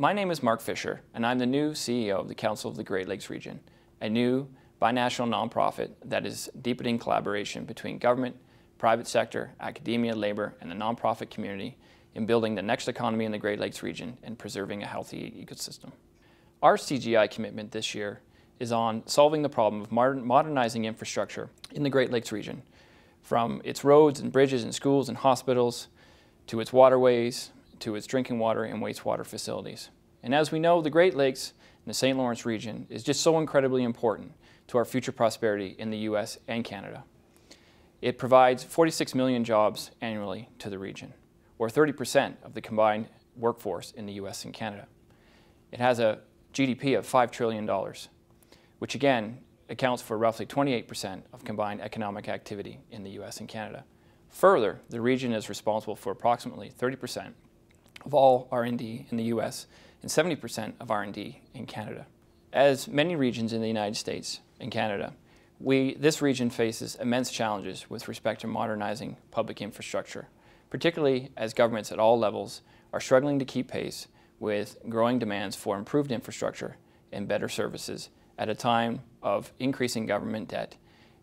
My name is Mark Fisher, and I'm the new CEO of the Council of the Great Lakes Region, a new binational nonprofit that is deepening collaboration between government, private sector, academia, labor, and the nonprofit community in building the next economy in the Great Lakes region and preserving a healthy ecosystem. Our CGI commitment this year is on solving the problem of modernizing infrastructure in the Great Lakes region, from its roads and bridges and schools and hospitals, to its waterways, to its drinking water and wastewater facilities. And as we know, the Great Lakes and the St. Lawrence region is just so incredibly important to our future prosperity in the US and Canada. It provides 46 million jobs annually to the region, or 30% of the combined workforce in the US and Canada. It has a GDP of $5 trillion, which again accounts for roughly 28% of combined economic activity in the US and Canada. Further, the region is responsible for approximately 30% of all R&D in the US and 70% of R&D in Canada. As many regions in the United States and Canada, this region faces immense challenges with respect to modernizing public infrastructure, particularly as governments at all levels are struggling to keep pace with growing demands for improved infrastructure and better services at a time of increasing government debt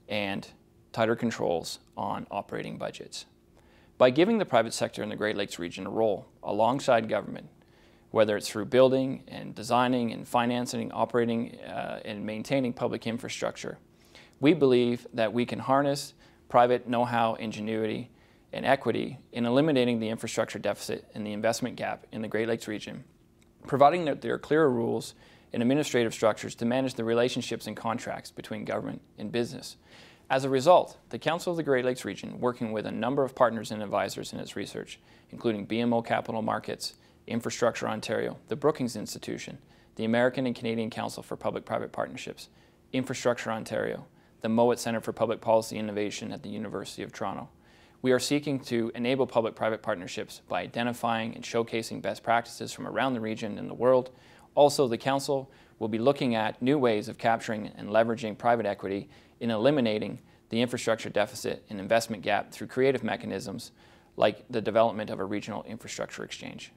and tighter controls on operating budgets. By giving the private sector in the Great Lakes region a role alongside government, whether it's through building and designing and financing, operating and maintaining public infrastructure, we believe that we can harness private know-how, ingenuity, and equity in eliminating the infrastructure deficit and the investment gap in the Great Lakes region, providing that there are clearer rules and administrative structures to manage the relationships and contracts between government and business. As a result, the Council of the Great Lakes region, working with a number of partners and advisors in its research, including BMO Capital Markets, Infrastructure Ontario, the Brookings Institution, the American and Canadian Council for Public-Private Partnerships, Infrastructure Ontario, the Mowat Centre for Public Policy Innovation at the University of Toronto. We are seeking to enable public-private partnerships by identifying and showcasing best practices from around the region and the world. Also, the Council will be looking at new ways of capturing and leveraging private equity in eliminating the infrastructure deficit and investment gap through creative mechanisms like the development of a regional infrastructure exchange.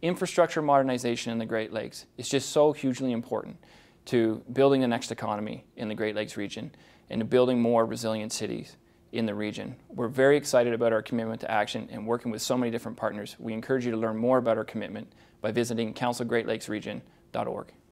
Infrastructure modernization in the Great Lakes is just so hugely important to building the next economy in the Great Lakes region and to building more resilient cities in the region. We're very excited about our commitment to action and working with so many different partners. We encourage you to learn more about our commitment by visiting councilgreatlakesregion.org.